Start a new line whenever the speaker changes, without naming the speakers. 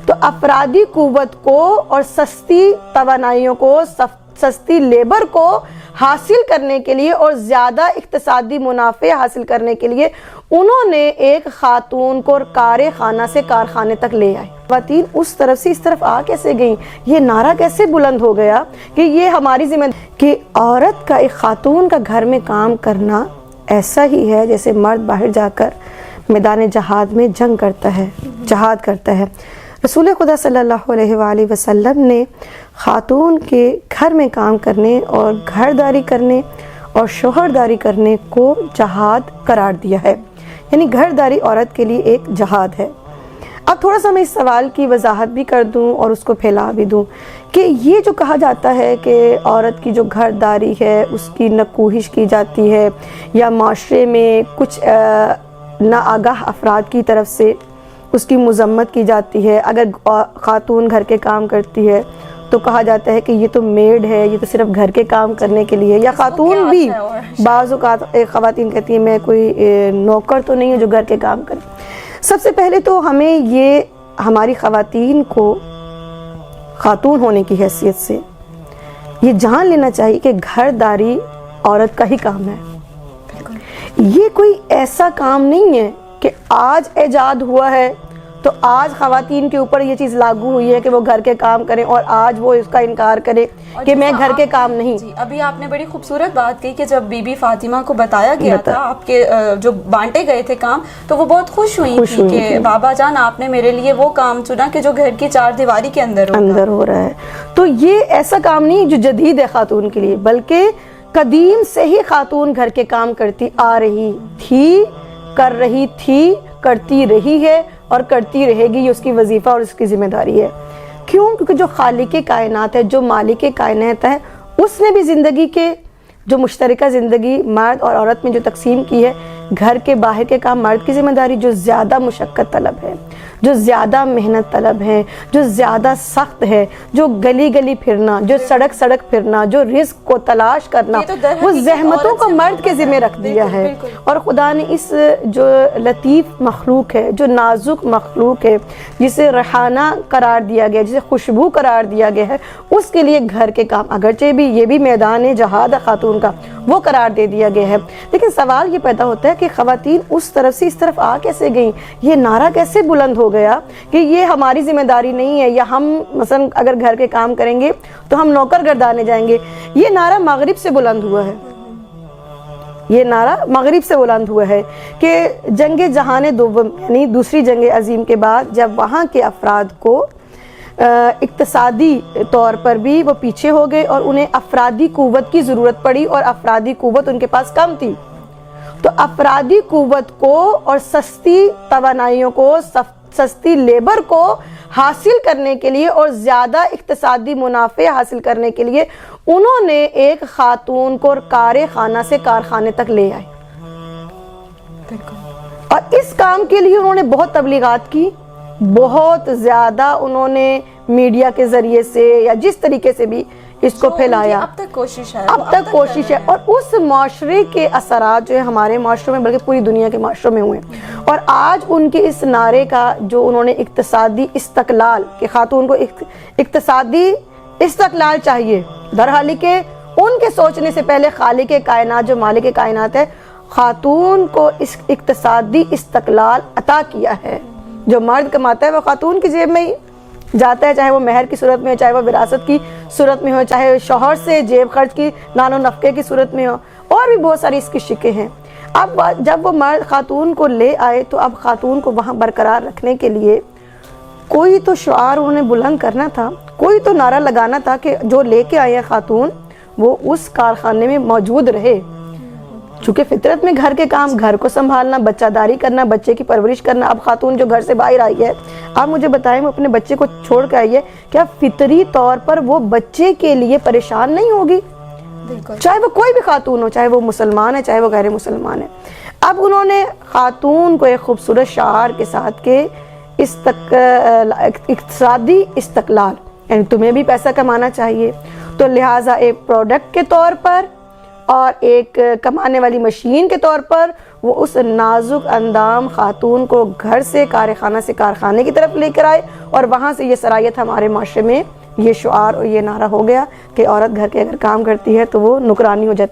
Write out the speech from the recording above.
تو افرادی قوت کو اور سستی توانائیوں کو، سستی لیبر کو حاصل کرنے کے لیے اور زیادہ اقتصادی منافع حاصل کرنے کے لیے انہوں نے ایک خاتون کو کارخانہ سے کارخانے تک لے آئے۔ خواتین اس طرف سے اس طرف آ کیسے گئیں؟ یہ نعرہ کیسے بلند ہو گیا کہ یہ ہماری ذمہ کہ عورت کا، ایک خاتون کا گھر میں کام کرنا ایسا ہی ہے جیسے مرد باہر جا کر میدان جہاد میں جنگ کرتا ہے، جہاد کرتا ہے۔ رسول خدا صلی اللہ علیہ وآلہ وسلم نے خاتون کے گھر میں کام کرنے اور گھرداری کرنے اور شوہرداری کرنے کو جہاد قرار دیا ہے، یعنی گھرداری عورت کے لیے ایک جہاد ہے۔ اب تھوڑا سا میں اس سوال کی وضاحت بھی کر دوں اور اس کو پھیلا بھی دوں کہ یہ جو کہا جاتا ہے کہ عورت کی جو گھرداری ہے اس کی نکوہش کی جاتی ہے یا معاشرے میں کچھ ناآگاہ افراد کی طرف سے اس کی مذمت کی جاتی ہے، اگر خاتون گھر کے کام کرتی ہے تو کہا جاتا ہے کہ یہ تو میڈ ہے، یہ تو صرف گھر کے کام کرنے کے لیے، یا خاتون بھی بعض اوقات خواتین کہتی ہیں میں کوئی نوکر تو نہیں ہوں جو گھر کے کام کرے۔ سب سے پہلے تو ہمیں یہ ہماری خواتین کو خاتون ہونے کی حیثیت سے یہ جان لینا چاہیے کہ گھرداری عورت کا ہی کام ہے۔ یہ کوئی ایسا کام نہیں ہے کہ آج ایجاد ہوا ہے تو آج خواتین کے اوپر یہ چیز لاگو ہوئی ہے کہ وہ گھر کے کام کریں اور آج وہ اس کا انکار کرے کہ میں گھر کے کام نہیں۔
جی ابھی آپ نے بڑی خوبصورت بات کہی کہ جب بی بی فاطمہ کو بتایا گیا تھا، آپ کے جو بانٹے گئے تھے کام، تو وہ بہت خوش ہوئی تھی کہ بابا جان آپ نے میرے لیے وہ کام چنا کہ جو گھر کی چار دیواری کے اندر
ہو رہا ہے۔ تو یہ ایسا کام نہیں جو جدید ہے خاتون کے لیے، بلکہ قدیم سے ہی خاتون گھر کے کام کرتی آ رہی تھی، کر رہی تھی، کرتی رہی ہے اور کرتی رہے گی۔ یہ اس کی وظیفہ اور اس کی ذمہ داری ہے۔ کیوں؟ کیونکہ جو خالق کائنات ہے، جو مالک کائنات ہے، اس نے بھی زندگی کے جو مشترکہ زندگی مرد اور عورت میں جو تقسیم کی ہے، گھر کے باہر کے کام مرد کی ذمہ داری جو زیادہ مشقت طلب ہے، جو زیادہ محنت طلب ہے، جو زیادہ سخت ہے، جو گلی گلی پھرنا، جو سڑک سڑک پھرنا، جو رزق کو تلاش کرنا، وہ زحمتوں کو مرد کے ذمہ رکھ دیا ہے۔ اور خدا نے اس جو لطیف مخلوق ہے، جو نازک مخلوق ہے، جسے ریحانہ قرار دیا گیا، جسے خوشبو قرار دیا گیا ہے، اس کے لیے گھر کے کام، اگرچہ بھی یہ بھی میدان جہاد خاتون کا، وہ قرار دے دیا گیا ہے۔ لیکن سوال یہ پیدا ہوتا ہے کہ خواتین اس طرف سے اس طرف آ کیسے گئیں؟ یہ نعرہ کیسے بلند ہو گیا کہ یہ ہماری ذمہ داری نہیں ہے، یا ہم مثلا اگر گھر کے کام کریں گے تو ہم نوکر گردانے جائیں گے؟ یہ نعرہ مغرب سے بلند ہوا ہے، یہ نعرہ مغرب سے بلند ہوا ہے کہ جنگ جہان دوم یعنی دوسری جنگ عظیم کے بعد جب وہاں کے افراد کو اقتصادی طور پر بھی وہ پیچھے ہو گئے اور انہیں افرادی قوت کی ضرورت پڑی اور افرادی قوت ان کے پاس کم تھی، تو افرادی قوت کو اور سستی توانائیوں کو، سستی لیبر کو حاصل کرنے کے لیے اور زیادہ اقتصادی منافع حاصل کرنے کے لیے انہوں نے ایک خاتون کو کارخانہ سے کارخانے تک لے آئے، اور اس کام کے لیے انہوں نے بہت تبلیغات کی، بہت زیادہ انہوں نے میڈیا کے ذریعے سے یا جس طریقے سے بھی اس کو پھیلایا۔
اب تک کوشش
ہے اور اس معاشرے کے اثرات جو ہے ہمارے معاشروں میں بلکہ پوری دنیا کے معاشروں میں ہوئے، اور آج ان کے اس نعرے کا جو انہوں نے اقتصادی استقلال کہ خاتون کو اقتصادی استقلال چاہیے، درحالی کہ ان کے سوچنے سے پہلے خالق کائنات جو مالک کائنات ہے خاتون کو اس اقتصادی استقلال عطا کیا ہے۔ جو مرد کماتا ہے وہ خاتون کی جیب میں ہی جاتا ہے، چاہے وہ مہر کی صورت میں ہو، چاہے وہ وراثت کی صورت میں ہو، چاہے شوہر سے جیب خرچ کی نان و نفقے کی صورت میں ہو، اور بھی بہت ساری اس کی شکیں ہیں۔ اب جب وہ مرد خاتون کو لے آئے تو اب خاتون کو وہاں برقرار رکھنے کے لیے کوئی تو شعار انہوں نے بلند کرنا تھا، کوئی تو نعرہ لگانا تھا کہ جو لے کے آئے ہیں خاتون وہ اس کارخانے میں موجود رہے۔ چونکہ فطرت میں گھر کے کام، گھر کو سنبھالنا، بچہ داری کرنا، بچے کی پرورش کرنا، اب خاتون جو گھر سے باہر آئی ہے، آپ مجھے بتائیں وہ اپنے بچے کو چھوڑ کے آئی ہے، کیا فطری طور پر وہ بچے کے لیے پریشان نہیں ہوگی؟ چاہے وہ کوئی بھی خاتون ہو، چاہے وہ مسلمان ہے چاہے وہ غیر مسلمان ہے۔ اب انہوں نے خاتون کو ایک خوبصورت شعار کے ساتھ کہ اقتصادی استقلال، یعنی تمہیں بھی پیسہ کمانا چاہیے تو لہٰذا ایک پروڈکٹ کے طور پر اور ایک کمانے والی مشین کے طور پر وہ اس نازک اندام خاتون کو گھر سے کارخانہ سے کارخانے کی طرف لے کر آئے، اور وہاں سے یہ صلاحیت ہمارے معاشرے میں یہ شعار اور یہ نعرہ ہو گیا کہ عورت گھر کے اگر کام کرتی ہے تو وہ نکرانی ہو جاتی ہے۔